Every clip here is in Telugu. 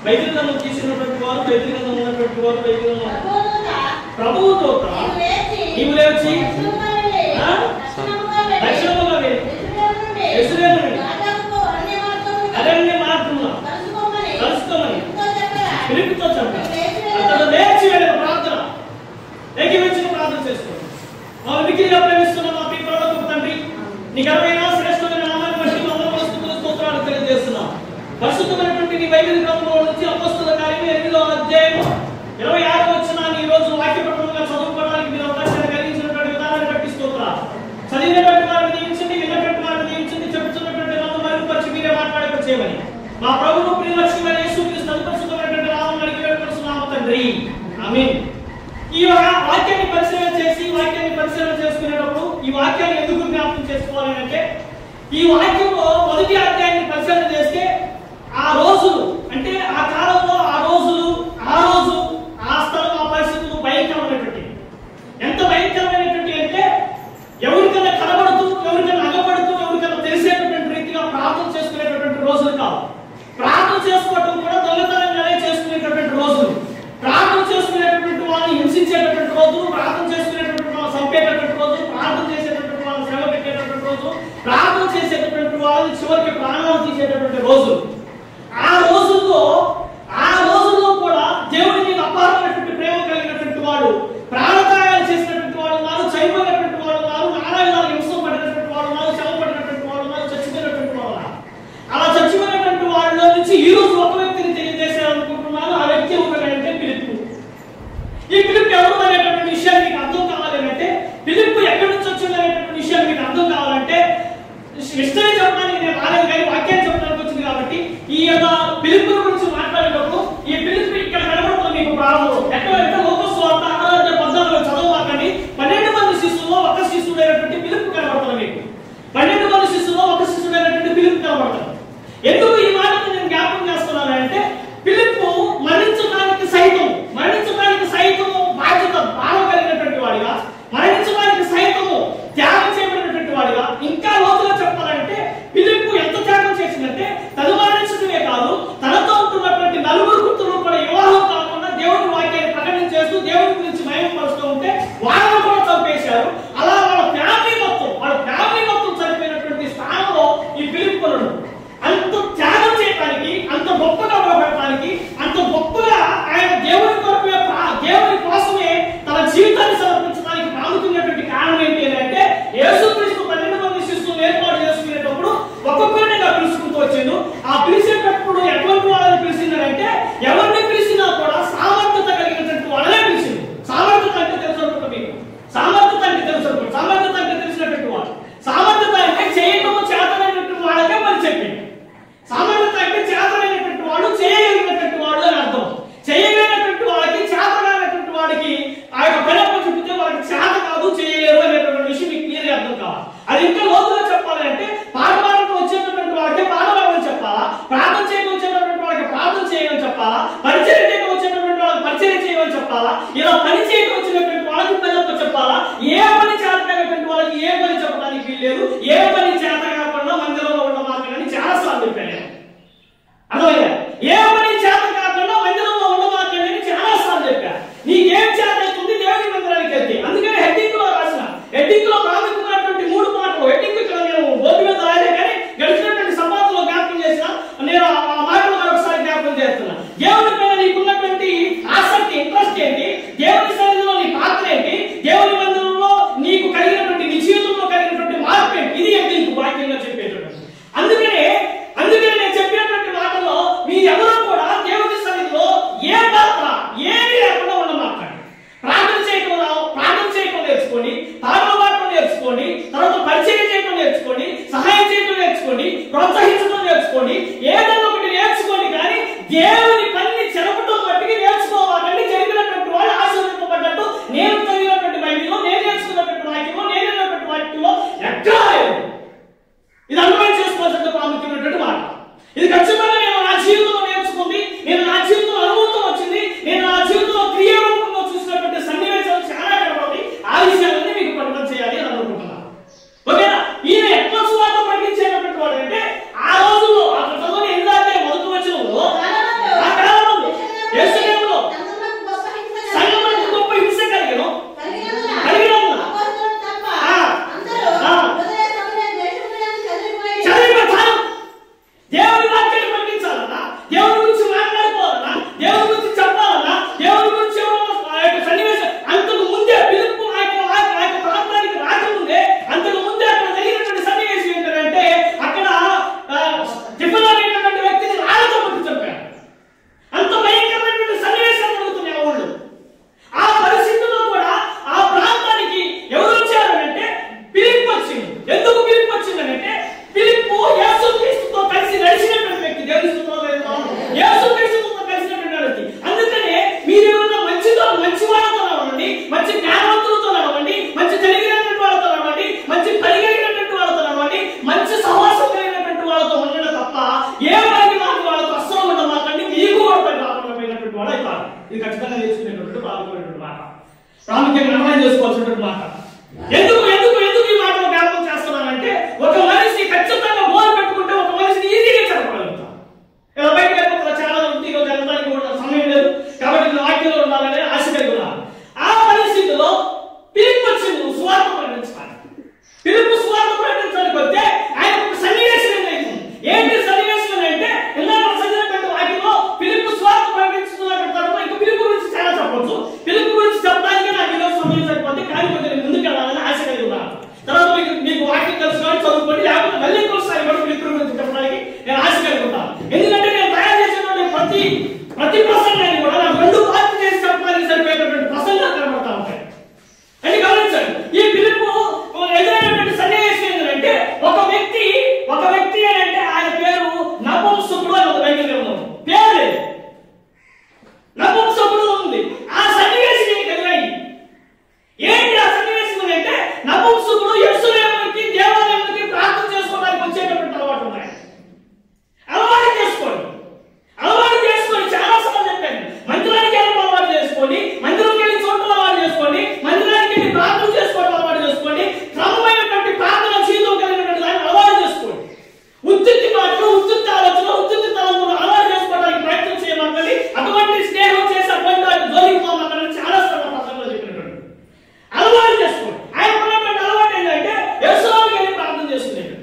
బైబిల్ గ్రంథం తీసినటువంటి వారు, బైబిల్ గ్రంథం ఉన్నటువంటి వారు, బైబిల్ ప్రభువుతో నీవు లేచి దక్షిణముగా వెళ్ళి యెరూషలేమును అరణ్య మార్గములో కలుసుకోమని ఫిలిప్పుతో చెప్పాడు. అతడు లేచి వెళ్ళిన ప్రార్థన ఏకీవించిన ప్రార్థన చేసుకోండి. మా మిక్కిలిగా ప్రేమిస్తున్న మా పరలోకపు తండ్రి, నీ ఘనమైన శ్రేష్టమైన నామాన్ని బట్టి వందనాలు స్తుతులు స్తోత్రాలు తెలియజేస్తున్నాం. పరిశుద్ధమైనటువంటి నీ బైబిల్ గ్రంథంలో నుంచి అపోస్తలుల కార్యము 8వ అధ్యాయము 26వ వచనాన్ని ఈ రోజు వాక్యపఠనంగా చదువుకోవడానికి మీరు అవకాశాన్ని కలిగించినటువంటి విధానాన్ని బట్టి స్తోత్రాలు. చదివినటువంటి వారిని దీవించండి, విన్నటువంటి వారిని దీవించండి, చెప్తున్నటువంటి నామం మరుగుపరిచి మీరే మాట్లాడవచ్చేమని మా ప్రభువు ప్రియలక్ష్యమైన యేసుక్రీస్తు పరిశుద్ధమైనటువంటి నామమున అడిగి వేడుకొనుచున్నాము తండ్రి. ఆమేన్. ఈ వాక్యాన్ని పరిశీలన చేసి వాక్యాన్ని పరిశీలన చేసుకునేటప్పుడు ఈ వాక్యాన్ని ఎందుకు జ్ఞాపకం చేసుకోవాలి అంటే, ఈ వాక్యంలో మొదటి అధ్యాయాన్ని పరిశీలన చేస్తే ఆ రోజులు అంటే ఆ కాలంలో ఆ రోజులు, ఆ రోజు, ఆ స్థలం, ఆ పరిస్థితులు భయంకరమైనటువంటి, ఎంత భయంకరమైనటువంటి అంటే ఎవరికైనా కనబడుతూ, ఎవరికైనా అగపడుతూ, ఎవరికైనా తెలిసేటటువంటి రీతిగా ప్రార్థన చేసుకునేటటువంటి రోజులు కావు. ప్రార్థన చేసుకోవటం కూడా దొంగతనంగానే చేసుకునేటటువంటి రోజులు, ప్రార్థన చేసుకునేటటువంటి వాళ్ళని హింసించేటటువంటి రోజులు, ప్రార్థన చేసుకునేటటువంటి వాళ్ళని చంపేటటువంటి రోజులు, ప్రార్థన చేసేటటువంటి వాళ్ళని శ్రమ పెట్టేటటువంటి రోజు, ప్రార్థన చేసేటటువంటి వాళ్ళని చివరికి ప్రాణాలు తీసేటటువంటి రోజులు. ఆ రోజుల్లో కూడా దేవుడి మీద అపారమైనటువంటి ప్రేమ కలిగినటువంటి వాడు, ప్రాణత్యాగాలు చేసినటువంటి వాడు ఉన్నారు, చనిపోయినటువంటి వాడు ఉన్నారు, నారాయణాలు హింస పడినటువంటి వాడు ఉన్నారు, శ్రమ పడినటువంటి వాడు ఉన్నారు, చచ్చిపోయినటువంటి వాడు ఉన్నారు. అలా చచ్చిపోయినటువంటి వాళ్ళలో నుంచి ఈ రోజు ఒక వ్యక్తిని తెలియజేసేయాలనుకుంటున్నాను. ఆ వ్యక్తి ఎవరంటే ఫిలిప్పు. ఈ ఫిలిప్పు ఎవరు అనేటటువంటి విషయాన్ని మీకు అర్థం కావాలి అంటే, ఫిలిప్పు ఎక్కడి నుంచి వచ్చింది అనేటటువంటి విషయాన్ని మీకు అర్థం కావాలంటే, హిస్టరీ చెప్పడానికి నేను రాలేదు కానీ వాక్యాన్ని చెప్పడానికి వచ్చింది కాబట్టి ఈ యొక్క ఫిలిప్పు గురించి మాట్లాడేటప్పుడు ఈ ఫిలిప్పు ఇక్కడ కనబడుతుంది మీకు ప్రారంభంలో. ఎక్కడంటే లోకస్ వార్త 6:14 చదవమాకండి. 12 మంది శిష్యుల్లో ఒక శిష్యుడైనటువంటి ఫిలిప్పు కనబడుతుంది మీకు. 12 మంది శిష్యుల్లో ఒక శిష్యుడైనటువంటి ఫిలిప్పు కనబడుతుంది. ఎందుకు ఈ మాటను నేను జ్ఞాపకం చేస్తున్నాను అంటే, ఫిలిప్పు మరణించడానికి సైతము బాధ్యత భారం కలిగినటువంటి వాడిగా, మరణించడానికి సైతము త్యాగం చేయబడినటువంటి వాడిగా, ఇంకా లోతుగా చెప్పాలంటే ఫిలిప్పు ఎంత త్యాగం చేసిందంటే తను మరణించడమే కాదు, తనతో ఉంటున్నటువంటి నలుగురు కూతురు కూడా వివాహం కాకుండా దేవుని వాక్యాన్ని ప్రకటన చేస్తూ దేవుని గురించి మహిమపరుస్తూ ఉంటే వాళ్ళని కూడా చంపేశారు. అలా వాళ్ళ ఫ్యామిలీ మొత్తం చనిపోయినటువంటి స్థానంలో ఈ ఫిలిప్పు అంత త్యాగం చేయడానికి, అంత గొప్పగా నిలబడటానికి, అంత గొప్పగా ఆయన దేవుని కోసమే తన జీవితాన్ని సమర్పించడానికి ప్రాముఖ్యమైనటువంటి కారణం ఏంటి అంటే, యేసుక్రీస్తు 12 మంది శిష్యులను ఏర్పాటు చేసుకునేటప్పుడు ఒక్కొక్కరినిగా పిలుచుకుంటూ వచ్చిండు. ఆ పిలిచేటప్పుడు ఎటువంటి వాళ్ళని పిలిచిందంటే, ఎవరిని పిలిచినా కూడా సామర్థ్యత కలిగినటువంటి వాళ్ళనే పిలిచింది. సామర్థ్యత అంటే తెలుసు అనుకుంటా మీకు. సామర్థ్యత అంటే తెలిసినటువంటి వాడు. సామర్థ్యత అంటే చేయటము చేతనైనటువంటి వాళ్ళకే పని చెప్పింది. సామర్థ్యత అంటే చేతనైనటువంటి వాడు, చేయగలిగినటువంటి వాడు అని అర్థం. చేయగలిగినటువంటి వాడికి, చేతనైనటువంటి వాడికి ఆ యొక్క పని అప్ప చెప్తే వాళ్ళకి చేత కాదు, చేయలేరు అనేటువంటి విషయం మీకు క్లియర్గా అర్థం కావాలి. అది ఇంకా లోతుగా చెప్పాలంటే, పాఠమాలకు వచ్చేటటువంటి వాళ్ళకి పాఠమాలని చెప్పాలా, ప్రార్థన చేయడం వచ్చేటటువంటి వాళ్ళకి ప్రార్థన చేయమని చెప్పాలా, పరిచయం చేయడం వచ్చేటటువంటి వాళ్ళకి పరిచయం చేయమని చెప్పాలా, ఇలా పని చేయడం వచ్చినటువంటి వాళ్ళకి పని చెప్పాలా, ఏ పని చేతనైనటువంటి వాళ్ళకి ఏ పని చెప్పడానికి వీల్లేదు. ఏ పని చేత కాకుండా మందిరంలో ఉండమాకని చాలా సార్లు చెప్పాను. అర్థమయ్యా? ఏ పని చేత కాకుండా మందిరంలో ఉండమాకని చాలా సార్లు చెప్పా. నీకేం చేత అవుతుంది దేవుని మందిరానికి వెళ్తే. అందుకని హెడ్డింగ్ లో ప్రాముఖ్యమైనటువంటి 3 మాటలు హెడ్డింగ్ ఇక్కడ నేను బోర్డు మీద రాయలే కానీ గడిచినటువంటి సంవాదంలో జ్ఞాపకం చేసిన నేను ఆ మాటలు మరొకసారి జ్ఞాపకం చేస్తున్నా. దేవుని పైన నీకున్నటువంటి ఆసక్తి, ఇంట్రెస్ట్ ఏంటి, దేవుని సన్నిధిలో నీ పాత్ర ఏంటి, దేవుని మందిరంలో నీకు కలిగినటువంటి నీ జీవితంలో కలిగినటువంటి మార్పు ఏంటి, ఇది హెడ్డింగ్ వాక్యంగా చెప్పేటటువంటి. అందుకనే నేను చెప్పినటువంటి మాటల్లో మీ ఎవరూ కూడా దేవుని సన్నిధిలో ఏ పాత్ర ఏమీ లేకుండా ఉండమాకండి. ప్రార్థన చేయడం నేర్చుకోండి, పాటలు నేర్చుకోండి, తర్వాత పరిచయం చేయడం నేర్చుకోండి, సహాయం చేయడం నేర్చుకోండి, ప్రోత్సహించడం నేర్చుకోండి, ఏదైనా ఒకటి నేర్చుకోండి. కానీ దేవుని పనిని చెరపడం బట్టి నేర్చుకోవాలంటే జరిగినటువంటి వాళ్ళు ఆశీర్వదింపబడ్డట్టు నేను చదివినటువంటి బైబిల్లో, నేను నేర్చుకున్నటువంటి వాక్యంలో, నేను విన్నటువంటి వాక్యంలో ఎక్కడా లేదు. ఇది అర్థం చేసుకోవాల్సిన ప్రాముఖ్యమైనటువంటి మాట. ఇది ఖచ్చితంగా నేను నా జీవితంలో నేర్చుకుంది, నేను నా జీవితంలో అనుభవం వచ్చింది, నేను నా జీవితంలో క్రియారూపంలో చూసినటువంటి సన్నివేశాలు చాలా కనబడి ఆ విషయాలన్నీ మీకు ప్రకటన చేయాలి అని అనుకుంటున్నాను. ఓకేనా? ఈయన ఎట్లా సువార్త ప్రకటించేటటువంటి వాడు అంటే, ఆ రోజుల్లో ఆ ప్రజలు ఎందాకే మొదటి వచనంలో ఇది ఖచ్చితంగా నేర్చుకునేటువంటి ప్రాముఖ్యమైనటువంటి మాట, ప్రాముఖ్యంగా నిర్ణయం చేసుకోవాల్సినటువంటి మాట. ఎందుకు ఎందుకు ఎందుకు ఈ మాటలు జ్ఞాపకం చేస్తున్నానంటే, ఒక మనిషి ఖచ్చితంగా మోరు పెట్టుకుంటే ఒక మనిషిని ఈజీగా చెప్పగలుగుతాం. ఇలా బయటకు వెళ్ళిపోతున్నా చాలా ఉంది, ఈరోజు వెళ్ళడానికి కూడా సమయం లేదు కాబట్టి వాక్యంలో ఉండాలని ఆశ కలిగి ఉన్నాను. ఆ పరిస్థితిలో పిలుపు వచ్చింది సువార్త ప్రకటించాలి. పిలుపు సువార్త ప్రకటించడానికి వస్తే ఆయన ఒక సన్నివేశం ఏదైతుంది. ఏంటి సన్నివేశం అంటే, ఇందాక చదివినటువంటి వాక్యంలో పిలుపు సువార్త ప్రకటిస్తున్నటువంటి ఇంకా పిలుపు గురించి చాలా చెప్పవచ్చు. పిలుపు గురించి చెప్పడానికి నాకు ఈరోజు సమయం సరిపోతే, కానీ కొంచెం ముందుకు వెళ్ళాలని ఆశ కలిగి ఉన్నాను. తర్వాత మీకు వాక్యం తెలుసుకోవాలి, చదువుకోండి, లేకపోతే మళ్ళీ ఇంకోసారి కూడా పిలుపు గురించి చెప్పడానికి నేను ఆశ కలిగి ఉంటాను. ఎందుకంటే నేను తయారు చేసినటువంటి ప్రతి ప్రసంగాన్ని కూడా నాకు 2 పార్టీ చేసి చెప్పడానికి సరిపోయేటటువంటి ప్రసంగాలు కనబడతా ఉంటాయి. అని గమనించండి. ఈ పిలుపు ఎదురైనటువంటి సన్నివేశం ఏంటంటే, ఒక వ్యక్తి అంటే ఆయన పేరు నపుంసకుడు అని ఒక బైబిల్లో ఉంది. పేరు లేదు, నపుంసకుడు ఉంది. ఆ సన్నివేశం ఎదురైంది. ఏంటి ఆ సన్నివేశం అంటే, నపుంసకుడు యెరూషలేముకి దేవాలయానికి ప్రార్థన చేసుకోవడానికి వచ్చేటటువంటి అలవాటు ఉన్నాయి. అలవాటు చేసుకోండి చాలా సార్లు చెప్పాను. మందిరానికి వెళ్ళడం అలవాటు చేసుకోండి, మందిరంకి వెళ్ళి చూడటం అలవాటు చేసుకోండి, మందిరానికి వెళ్ళి ప్రార్థన చేసుకోవడం అలవాటు చేసుకోండి, క్రమమైనటువంటి ప్రార్థన జీవితం కలిగినటువంటి దాన్ని అలవాటు చేసుకోండి. ఉత్తుత్తి మాటలు, ఉత్తుత్తి ఆలోచన, ఉత్తుత్తి తలంపులు అలవాటు చేసుకోవడానికి ప్రయత్నం చేయమంటే, అటువంటి స్నేహం చేసి అటువంటి జోలికి పోవాలని చాలా సార్లు ప్రసంగంలో చెప్పినటువంటి అలవాటు చేసుకోండి. ఆయన ఉన్నటువంటి అలవాటు ఏంటంటే, యెరూషలేముకి వెళ్ళి ప్రార్థన చేసుకునేది.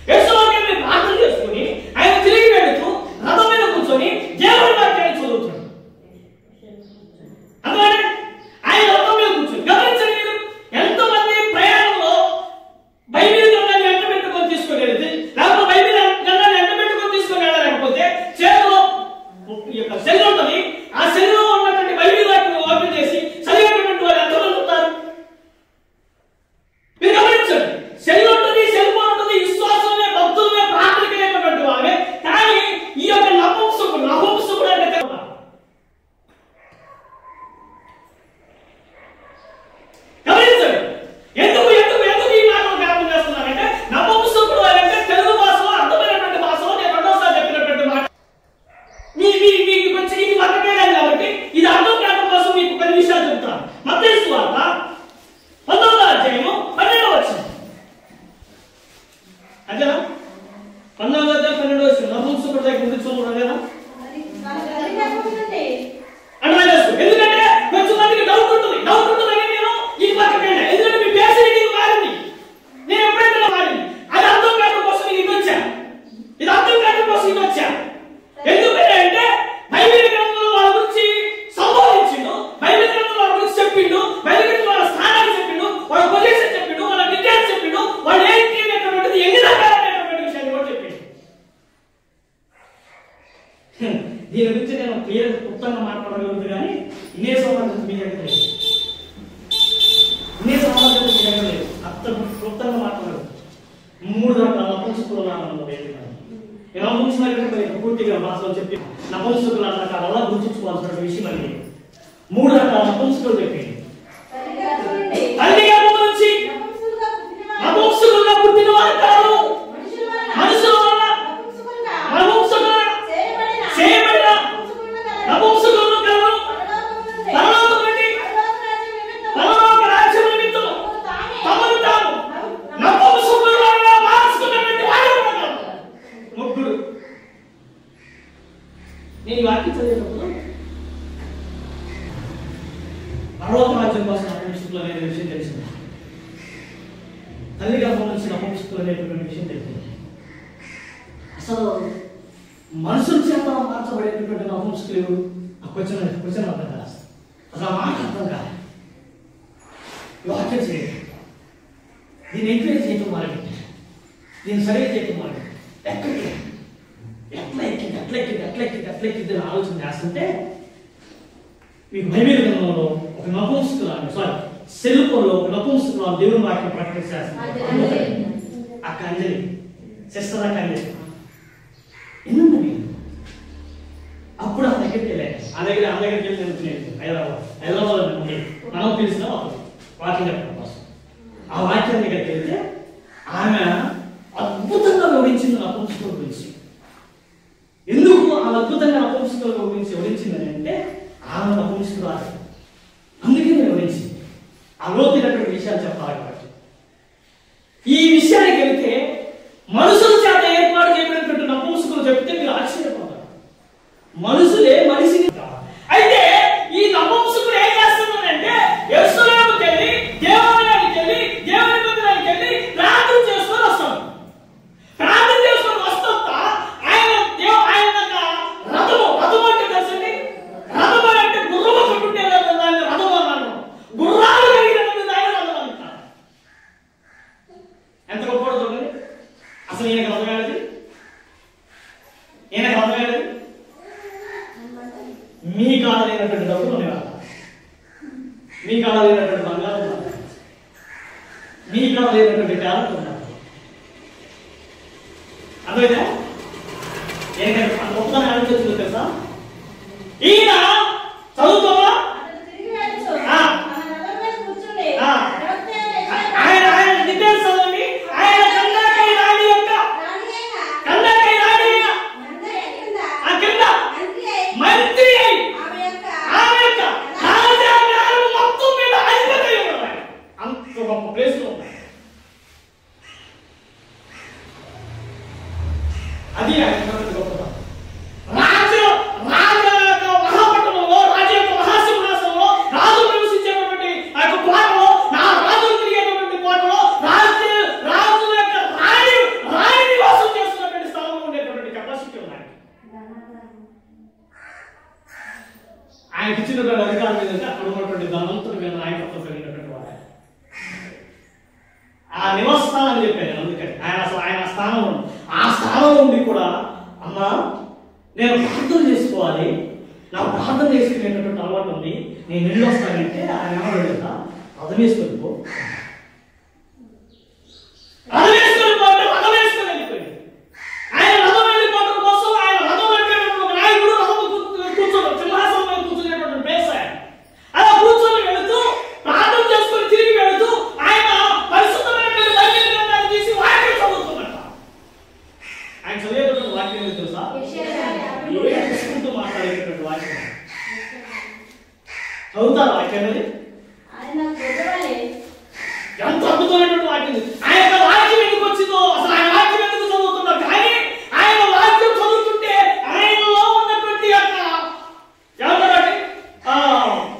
యెరూషలేముకి వెళ్ళి ప్రార్థన చేసుకుని ఆయన తిరిగి వెళుతూ రథం మీద కూర్చొని దేవుడి వాక్యాన్ని చదువుతాడు. అందుకని ఆయన రథం మీద కూర్చొని గమనించండి. మీరు ఎంతమంది ప్రయాణంలో బైబిల్ గ్రంథాన్ని వెంట పెట్టుకొని తీసుకొని వెళ్తే, లేకపోతే బైబిల్ గ్రంథాన్ని వెంట పెట్టుకొని తీసుకొని వెళ్ళలేకపోతే చేతిలో సెల్ ఉంటుంది, ఆ సెల్లో ఉన్నటువంటి బైబిల్ వాక్యం ఓపెన్ చేసి చదివేటువంటి వారు ఎంతమంది ఉంటారు? మీరు గమనించండి. సెల్ ఉంటుంది, సెల్ ఫోన్ ఉంటుంది, విశ్వాసమే భక్తులమే ప్రార్థనకైనటువంటి వారే. కానీ ఈ యొక్క నపుంసకుడు అంటే గమనించండి. ఎందుకు ఈ మాటలు జ్ఞాపకం చేస్తున్నానంటే, నపుంసకుడు అంటే తెలుగు భాషలో అర్థమైనటువంటి భాషలో నేను రెండోసారి చెప్పినటువంటి మాట. మీకు కొంచెం ఇది వర్గకేయాలి కాబట్టి ఇది అర్థం కావడం కోసం మీకు కొన్ని విషయాలు చెప్తాను. మత్తయి సువార్త 19వ అధ్యాయము 12వ వచనం. అదేనా 19వ అధ్యాయం 12వ వచనం. నపుంసకుడు దగ్గర ముందు చూడండి కదా. ఎందుకంటే కొంచెం మందికి డౌట్ ఉంటుంది నేను ఈ వర్గకేయాలి. ఎందుకంటే మీ బేసిక్ మారింది, నేను ఎప్పుడైతే మారింది అది అర్థం కావడం కోసం ఇది వచ్చా. ఎందుకంటే బైబిల్ గ్రంథంలో వాళ్ళ గురించి సంబోధించిండు, బైబిల్ గ్రంథంలో వాళ్ళ గురించి చెప్పిండు, బైబిల్ గ్రంథంలో వాళ్ళ స్థానాన్ని చెప్పిండు, వాళ్ళ పొజిషన్ చెప్పిండు, వాళ్ళ విద్యాన్ని చెప్పిండు, వాళ్ళు ఏంటి అనేటటువంటిది ఎన్ని రకాలైనటువంటి విషయాన్ని కూడా చెప్పిండు. దీని గురించి నేను క్లియర్ క్లుప్తంగా మాట్లాడగలుగుతాను, కానీ ఇన్నే సంబంధించి మీ దగ్గర లేదు, అంత క్లుప్తంగా మాట్లాడగలుగుతాను. 3 రకాల నపుంసకులు పూర్తిగా భాషలో చెప్పి నపుంసకులు అలా గుర్తుంచుకోవాల్సిన విషయం అండి. 3 రకాల నపుంసకులు చెప్పింది. నపుంసకులుగా పుట్టిన వారు కాదు, మనుషుల వల్ల చేయబడిన నపుంసకులను కాదు, పరలోక రాజ్యం నిమిత్తం తమను తాము నపుంసకులుగా మార్చుకున్నటువంటి వారు కాదు. 3. నేను వాక్యం చదివేటప్పుడు పరలోక రాజ్యం కోసం నపుంసకులు అనే విషయం తెలిసింది. తల్లి గర్భం నుంచి నపుంసకులు అనేటువంటి విషయం తెలిసింది. అసలు మనుషుల చేత మార్చబడేటటువంటి నపుంసకులు ఆ క్వశ్చన్ అర్థం కాదు, అసలు ఆ మాట అర్థం కాదు. వాక్యం చేయాలి, దీన్ని ఎంకరేజ్ చేయటం మొదలుపెట్టారు, దీన్ని సరిగ్గా చేయటం మొదలుపెట్టారు. ఎట్లా ఎక్కింది అని ఆలోచన చేస్తుంటే, మీకు బైబిల్ గ్రంథంలో ఒక నపుంసకురాలు సెల్ ఫోన్లో ఒక నపుంసకురాలు దేవుని వాక్యం ప్రకటించేస్తుంది. అక్క అంజలి, సిస్టర్ అక్క అంజలి ఎన్నుంది. అప్పుడు ఆ దగ్గరికి వెళ్ళాను, ఆ దగ్గరికి వెళ్ళి హైదరాబాద్ మనం తెలిసిన వాక్యం చెప్పడం కోసం ఆ వాక్యం దగ్గరికి వెళ్తే ఆమె అద్భుతంగా వివరించింది నపుంసకుల గురించి. ఎందుకు ఆ అద్భుతంగా నపుంసకుల గురించి వివరించిందని అంటే, ఆమె నపుంసకురాలు మనుషులే మనిషిని. అయితే ఈ నపుంసకుడు ఏం చేస్తున్నాడంటే యెరూషలేముకి వెళ్ళి దేవాలయానికి వెళ్ళి దేవుని మందిరానికి వెళ్ళి ప్రార్థన చేసుకొని వస్తాడు. ప్రార్థన చేసుకొని వస్తా ఆయన రథం అంటే తెలుసండి, రథం అంటే గుర్రము కొట్టుంటే దాన్ని రథం అన్నాను, గుర్రాలు కలిగినటువంటి ఆయన రథం అంటారు. ఎంత గొప్ప చూడండి. అసలు ఈయనకు రథమేది, ఈయనకు రథమేది మీ కాదైనటువంటి డబ్బులు ఉండేవాళ్ళ, మీ కాదైనటువంటి బంగారం ఉండాలి, మీ కాదైనటువంటి టాలెంట్ ఉండాలి. అర్థమైందా? ఏంటంటే గొప్పతనం ఆలోచించింది తెలుసా? ఈయన చదువుకోవా ఆయన డీటెయిల్స్ చదవండి. ఆయన కన్నాకై రాణి యొక్క కన్నాకై రాణి ఆ కింద మంత్రి అయి ఆమె యొక్క రాజాగారం మొత్తం మీద అధిపతి అయి ఉన్నాడు. అంత గొప్ప ప్లేస్ లో ఉన్నాడు. అది ఆయన గొప్పతనం. రాజు మహాపట్టణంలో రాజు యొక్క మహాసింహాసనంలో రాజు నివసించేటువంటి ఆ యొక్క కోటలో, నా రాజు తిరిగేటువంటి కోటలో రాజు యొక్క రాణి నివాసం చేస్తున్నటువంటి స్థలంలో ఉండేటువంటి కెపాసిటీ ఉన్నాయి. ఆయనకి ఇచ్చినటువంటి అధికారం ఏంటంటే అక్కడ ఉన్నటువంటి ధనవంతుల మీద నాయకత్వం కలిగినటువంటి వాడు. ఆ నివాస స్థానం అని చెప్పాను. అందుకని ఆయన స్థానం, ఆ స్థానంలో ఉండి కూడా అమ్మా నేను ప్రార్థన చేసుకోవాలి, నా ప్రార్థన చేసుకునేటటువంటి అలవాటు ఉంది, నేను ఇల్లు వస్తానంటే ఆయన ఏమన్నాడు కదా, రథం వేసుకొని వెళ్ళిపోయింది. ఆయన రథం వెళ్ళిపోవడం కోసం ఆయన రథం వెళ్ళేటువంటి నాయకుడు రథం కూర్చోడు, సింహాసనం మీద కూర్చునేటువంటి ప్లేస్ ఆయన. అలా కూర్చొని వెళుతూ ప్రార్థన చేసుకొని తిరిగి వెళుతూ ఆయన పరిశుద్ధమైనటువంటి బైబిల్ గ్రంథాన్ని తీసి వాక్యం చదువుతున్నట్ట. ఆయన చదివేటువంటి వాక్యం ఏంటో తెలుసా? ఏడుచుకుంటూ మాట్లాడేటటువంటి వాక్యం. చదువుతారు వాక్యాన్ని? ఎంత అద్భుతమైనటువంటి వాక్యం. ఆయన వాక్యం ఎందుకు వచ్చిందో, అసలు ఆయన వాక్యం ఎందుకు చదువుతున్నారు? కానీ ఆయన వాక్యం చదువుతుంటే ఆయనలో ఉన్నటువంటి యొక్క ఏమంటారండి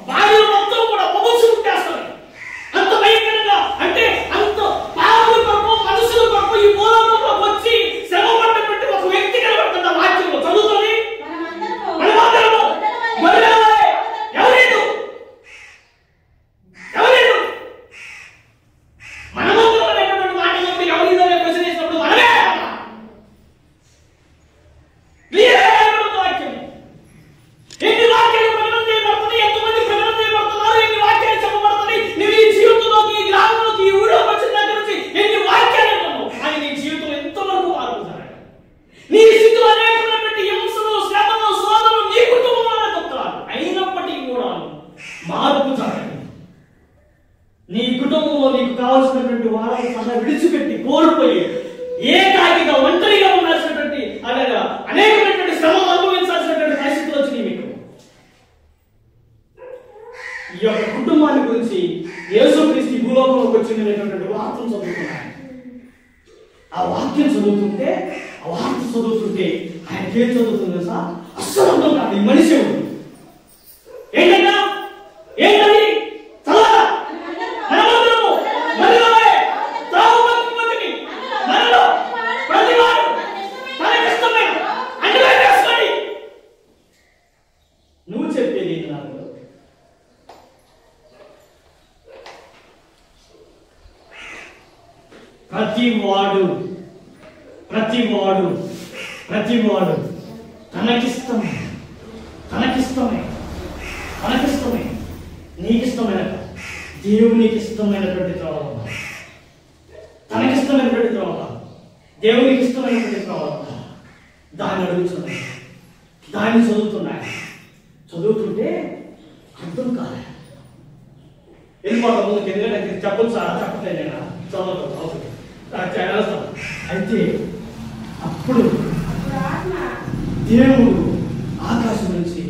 బాడీ మొత్తం కూడా పొగసు పుట్టేస్తారు. అంత భయంకరంగా, అంటే అంత పావుల కొరకు మనుషుల కొరకు ఈ మూలంలో వచ్చి శ్రమ పడ్డటువంటి ఒక వ్యక్తి కనబడుతున్న వాక్యంలో చదువుతుంది. ఎవరేడు మనమందరం మాటలు ఎవరిదో క్వశ్చన్ చేసినప్పుడు మనమే వాక్యం. ఎన్ని వాక్యాలు ప్రకటన చేయబడుతుంది, ఎంతమంది ప్రకటన చేయబడుతున్నారు, ఎన్ని వాక్యాలు చెప్పబడుతుంది. నువ్వు ఈ జీవితంలోకి, ఈ గ్రామంలోకి, ఈ ఊళ్ళోకి వచ్చిన దగ్గర నుంచి ఎన్ని వాక్యాలు అంటున్నావు, కానీ నీ జీవితం ఎంతవరకు మారుతుంది? నీ స్థితిలో అనేకమైనటువంటి హింసలు, శ్రమలు, శోధనలు నీ కుటుంబంలోనే తొక్కాలి. అయినప్పటికీ కూడా మార్పు జరగదు. నీ కుటుంబంలో నీకు కావాల్సినటువంటి వాళ్ళని సహా విడిచిపెట్టి కోల్పోయి ఏకాకిగా ఒంటరిగా ఉండాల్సినటువంటి అనేకమైనటువంటి శ్రమలు అనుభవించాల్సినటువంటి పరిస్థితులు వచ్చినాయి మీకు. ఈ యొక్క కుటుంబాన్ని గురించి యేసుక్రీస్తు భూలోకంలోకి వచ్చినటువంటి వార్తను చదువుతున్నాను. ఆ వాక్యం చదువుతుంటే ఆయనకేం చదువుతుంది సార్? అస్సలు అర్థం కాదు. ఈ మనిషి ఏంటంటే ఏంటది చదవరా? నువ్వు చెప్పేది నాకు ప్రతివాడు తనకిష్టమే నీకిష్టమైన దేవునికి ఇష్టమైనటువంటి త్రోవ, తనకిష్టమైనటువంటి త్రోవ, దేవునికి ఇష్టమైనటువంటి త్రోవ, దాన్ని అడుగుతున్నాయి, దాన్ని చదువుతుంటే అర్థం కాలే. వెళ్ళిపోతాం ముందుకు, ఎందుకంటే చెప్పదు సార్, చెప్పట్లేదు నేను చదువుతాను. అయితే అప్పుడు దేవుడు ఆకాశం నుంచి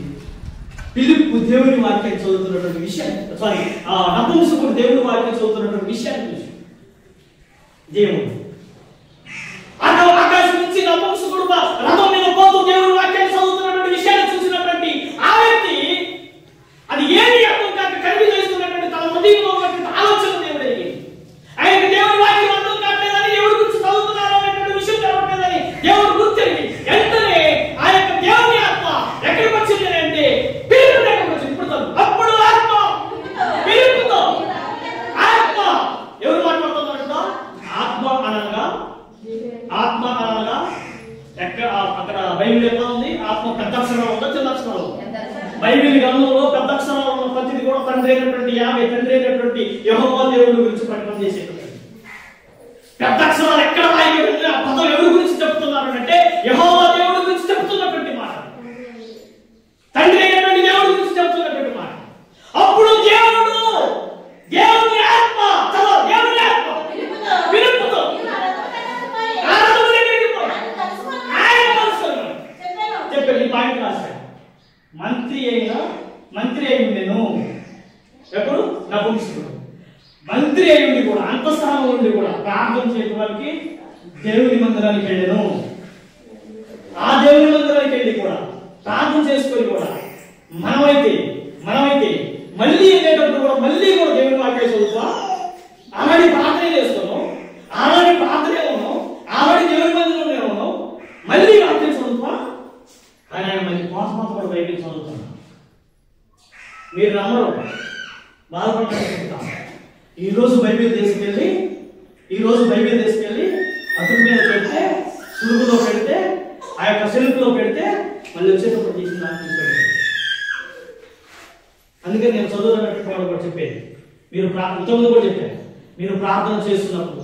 పిలుపు దేవుని వాక్యాన్ని చదువుతున్నటువంటి విషయాన్ని, నపుంసకుడు దేవుని వాక్యం చదువుతున్నటువంటి విషయాన్ని చూసి దేవుడు ఆకాశం నుంచి నపుంసకుడు రథం మీద పోతూ దేవుని వాక్యాన్ని చదువుతున్నటువంటి విషయాన్ని చూసి అక్షరాలు. బైబిల్ గ్రంథంలో పెద్ద అక్షరాలు ఉన్న ప్రతిది కూడా తండ్రి అయినటువంటి యావే, తండ్రి అయినటువంటి యెహోవా దేవుడి గురించి ప్రకటన చేసేటువంటి పెద్ద అక్షరాలు ఎక్కడ రాయబడింది, ఆ పదం ఎవరి గురించి చెప్తున్నారు అంటే యెహోవా దేవుడి గురించి చెప్తున్నటువంటి మాట, తండ్రి అయినటువంటి దేవుడి గురించి చెప్తున్నటువంటి మాట. అప్పుడు దేవుని ఆత్మ దేవుని ఆత్మ పిలుపుతో చెప్పారు. ఈ పాయింట్ రాశాడు. మంత్రి అయి ఉండేను. ఎప్పుడు నపుంసకుడు మంత్రి అయి ఉండి కూడా, అంతఃస్థానం ఉండి కూడా ప్రార్థన చేయడానికి దేవుని మందిరానికి వెళ్ళాను. ఆ దేవుని మందిరానికి వెళ్ళి కూడా ప్రార్థన చేసుకొని కూడా మనమైతే మళ్ళీ వెళ్ళేటప్పుడు కూడా మళ్ళీ కూడా దేవుని వాక్యం చదువుతా, ఆల్రెడీ ప్రార్థన చేస్తున్నాం, ఆల్రెడీ ప్రార్థనే ఉన్నాం, ఆల్రెడీ దేవుని మందిరంలో ఉన్నాం, మళ్ళీ వాక్యం చదువుతా, కానీ ఆయన మళ్ళీ మోసమాత కూడా బైబిల్ చదువుతున్నాం. మీరు నమ్మరు, బాధపడతా. ఈరోజు బైబిల్ తీసుకెళ్ళి అతని మీద పెడితే, సులుగులో పెడితే, ఆ యొక్క సెల్ఫ్లో పెడితే మళ్ళీ వచ్చేటప్పుడు తీసిన దాన్ని తీసుకెళ్ళి. అందుకే నేను చదువుతున్నట్టు వాళ్ళు కూడా చెప్పేది, మీరు ఇంతకుముందు కూడా చెప్పాను, మీరు ప్రార్థన చేస్తున్నప్పుడు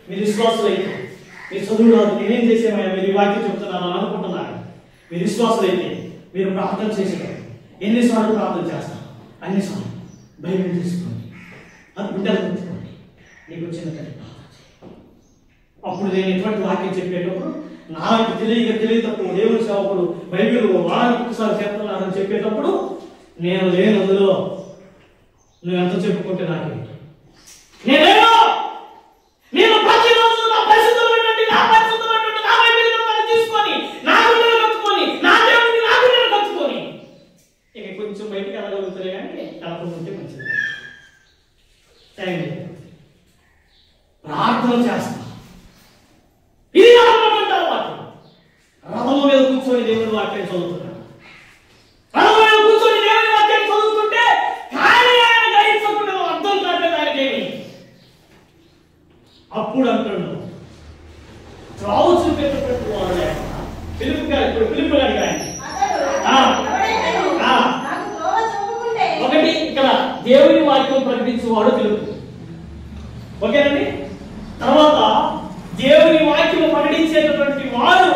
మీరు విశ్వాసులు అయితే, మీరు చదువు రాదు నేనేం చేసేమయ్యా మీరు ఈ వాక్యం చెప్తున్నాను అని అనుకుంటున్నారు. మీరు విశ్వాసులు అయితే మీరు ప్రార్థన చేసేటప్పుడు ఎన్నిసార్లు ప్రార్థన చేస్తారు, అన్నిసార్లు బైబిల్ తీసుకోండి, అది బిడ్డలు తెచ్చుకోండి, నీకు వచ్చిన ప్రార్థన. అప్పుడు నేను ఎటువంటి వాక్యం చెప్పేటప్పుడు నాకు తెలియటప్పుడు దేవుని సేవకుడు బైబిల్ వారానికి ఒకసారి చెప్తున్నారని చెప్పేటప్పుడు నేను లేను అందులో, నువ్వు ఎంత చెప్పుకుంటే నాకు నేను ప్రతిరోజు నా పరిశుద్ధమైనటువంటి నా బైబిల్ గ్రంథాన్ని తీసుకొని నా గుండెలు కట్టుకొని నా దేవుడిని నా గుండెలు కట్టుకొని ఇక కొంచెం బయటికి వెళ్ళగలుగుతారే కానీ కలపకుంటే మంచిది. టైం ప్రార్థన చేస్తా. ఇది అనుకుంటారు వాక్యం. రథం మీద కూర్చొని దేవుని వాక్యం చదువుతున్నాడు. రథం మీద కూర్చొని దేవుని వాక్యం చదువుతుంటే కానీ ఆయన గ్రహించకుండా అర్థం కావట్లేదు ఆయనకేమి. అప్పుడు అంటున్నాడు త్రావు చూపేటటువంటి వాడు పిలుపు గారి ఒకటి ఇక్కడ దేవుని వాక్యం ప్రకటించేవాడు పిలుపు, ఓకేనండి. తర్వాత దేవుని వాక్యం ప్రకటించేటటువంటి వాడు,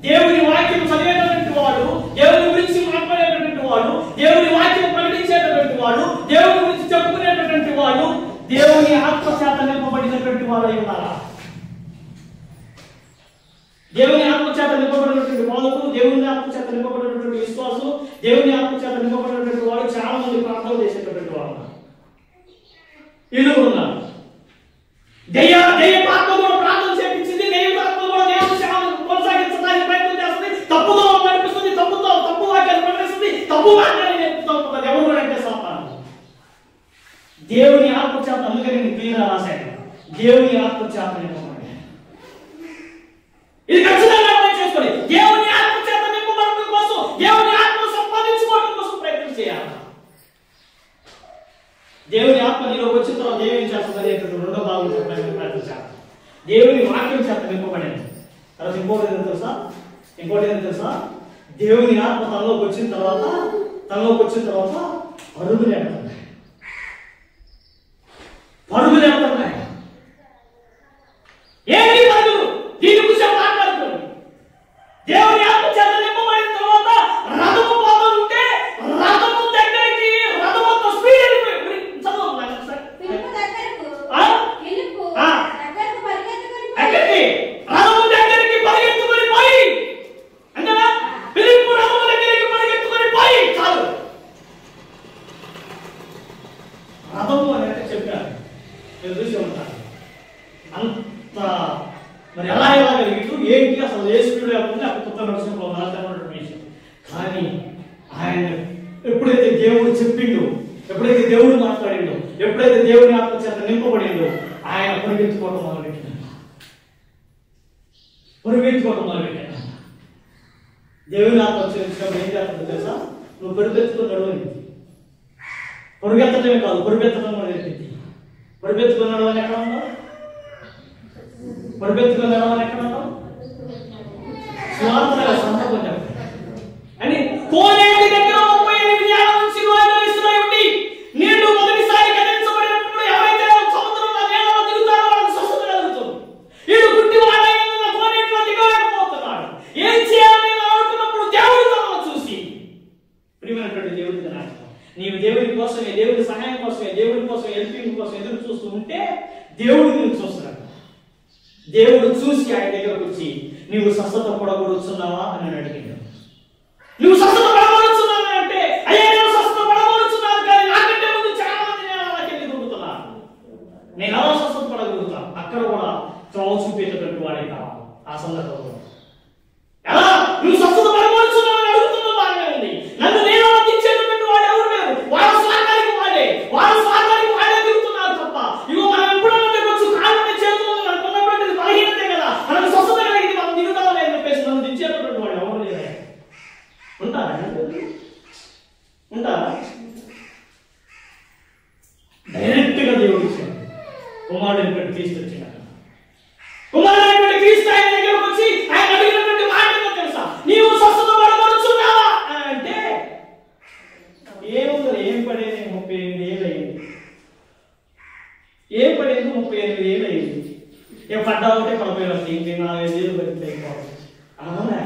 దేవుని వాక్యం చదివేటటువంటి వాడు, దేవుని గురించి మాట్లాడేటటువంటి వాడు, దేవుని వాక్యం ప్రకటించేటటువంటి వాడు, దేవుని గురించి చెప్పుకునేటటువంటి వాడు దేవుని ఆత్మచేత నింపబడినటువంటి వాడు అయి ఉన్నారా? దేవుని ఆత్మచేత నింపబడినటువంటి వాళ్ళకు, దేవుని ఆత్మచేత నింపబడినటువంటి విశ్వాసులు, దేవుని ఆత్మచేత నింపబడినటువంటి వాడు చాలా మంది ప్రార్థన చేసేటటువంటి వాడు వీళ్ళు కూడా ఉన్నారు. దెయ్యాత్మ కూడా ప్రార్థన చేపించింది, దెయ్యాత్మ కూడా దేవుని సేవను కొనసాగించడానికి ప్రయత్నం చేస్తుంది, తప్పుదో నడిపిస్తుంది, తప్పు వాక్యాన్ని ప్రకటిస్తుంది, తప్పు వాక్యాన్ని నేర్పుతూ ఉంటుంది. ఎవరు కూడా అంటే సాతాను. దేవుని ఆత్మచేత, అందుకే నేను క్లియర్ రాశాను, దేవుని ఆత్మచేత నింపబడి ఇది ఖచ్చితంగా అర్థం చేసుకోండి. దేవుని ఆత్మచేత నింపబడడం కోసం, దేవుని ఆత్మ సంపాదించుకోవడం కోసం ప్రయత్నం చేయాలి. దేవుని ఆత్మ నీలోకి వచ్చిన తర్వాత ఏమేం చేస్తుంది అనేటువంటి రెండో భాగం చెప్పడానికి ప్రయత్నం చేస్తాం. దేవుని వాక్యం చేత నింపబడింది. తర్వాత ఇంకోటి ఏంటో తెలుసా, దేవుని ఆత్మ తనలోకి వచ్చిన తర్వాత పరుగులు ఎడుతున్నాయి. ఏమి పరుగులు? దీని గురించి మాట్లాడుతుంది. దేవుని ఆత్మ చేత నింపబడిన తర్వాత రథము పోతుంటే రథము దగ్గరికి రథము స్పీడ్ దగ్గరికి పరిగెత్తుకొని పోయి అంతేనా? ఫిలిప్పు రథము దగ్గరికి పరిగెత్తుకొని పోయి చాలు. రథము అని అంటే చెప్పారు, నేను చూసి ఉంటాను. అంత మరి ఎలా కలిగిట్టు ఏంటి అసలు ఏ స్పీడ్ లేకుండా అక్కడ కొత్త నడుచుకుంటూ నాలుగు విషయం. కానీ ఆయన ఎప్పుడైతే దేవుడు చెప్పిండో, ఎప్పుడైతే దేవుడు మాట్లాడిండో, ఎప్పుడైతే దేవుని ఆత్మ చేత నింపబడిండో ఆయన పరిగెత్తుకోవడం మొదలుపెట్టాడు. దేవుని ఆత్మ వచ్చినప్పుడు ఏం చేస్తుంది తెలుసా? నువ్వు పరిగెత్తుకుని నడవని, పరిగెత్తడమే కాదు పరిగెత్తడం కూడా నేర్పింది. పరిగెత్తుకుని నడవని ఎక్కడ ఉన్నావు? పరిగెత్తుకుని నడవని ఎక్కడ ఉన్నావు? స్వార్థంగా సందర్భం చెప్పండి అని కోనేటి ప్రియమైనటువంటి దేవుడి జనాంగం, నీవు దేవుడి కోసమే, దేవుడి సహాయం కోసమే, దేవుడి కోసం హెల్పింగ్ కోసం ఎదురు చూస్తూ ఉంటే దేవుడు నిన్ను చూస్తున్నాడు. దేవుడు చూసి ఆయన దగ్గరకు వచ్చి నీవు స్వస్థత పడగొడుచున్నావా అని అడిగాడు. నువ్వు స్వస్థత పడగొడుచున్నావా అంటే అయ్యా నేను స్వస్థత పడగొడుచున్నాను, కానీ నాకంటే ముందు చాలా మంది నేను అలాగే ఎదుగుతున్నాను, నేను అలా స్వస్థత పడగలుగుతాను. అక్కడ కూడా త్రోవ చూపేటటువంటి వాడే కావాలి. ఆ సందర్భంలో ఎలా నువ్వు స్వస్థత పడగొడుచున్నావు అని అడుగుతున్నా బాగానే ఉంది. నన్ను నేను అందించేటటువంటి వాడు ఎవరు లేరు. వాళ్ళ స్వార్థానికి వాడే తిరుగుతున్నారు తప్ప ఇగో మనం ఎప్పుడన్నా వచ్చు కాళ్ళని చేతులు మనకు ఉన్నటువంటిది బలహీనతే కదా, మనకు స్వస్థత కలిగింది, మనం దిగుతామని అని చెప్పేసి నన్ను దించేటటువంటి వాడు ఎవరు లేరు. ఉంటారా? డైరెక్ట్ గా దేవుడు ఇచ్చాడు. కుమారుడు క్రీస్తు వచ్చినాడు. కుమారుడు క్రీస్తు ఆయన దగ్గరకు వచ్చి ఆయన అడిగినటువంటి మాట ఏంటో తెలుసా? నీవు స్వస్థత పడగొడుచున్నావా అంటే ఏముంది, ఏం పడేది 38 ఏళ్ళు అయింది. ఏం పడేది 38 ఏళ్ళు అయింది. ఏ పడ్డా ఉంటే పడిపోయి వస్తాయి. ఇంక 45 ఏళ్ళు పడితే అయిపోవాలి. అవునా?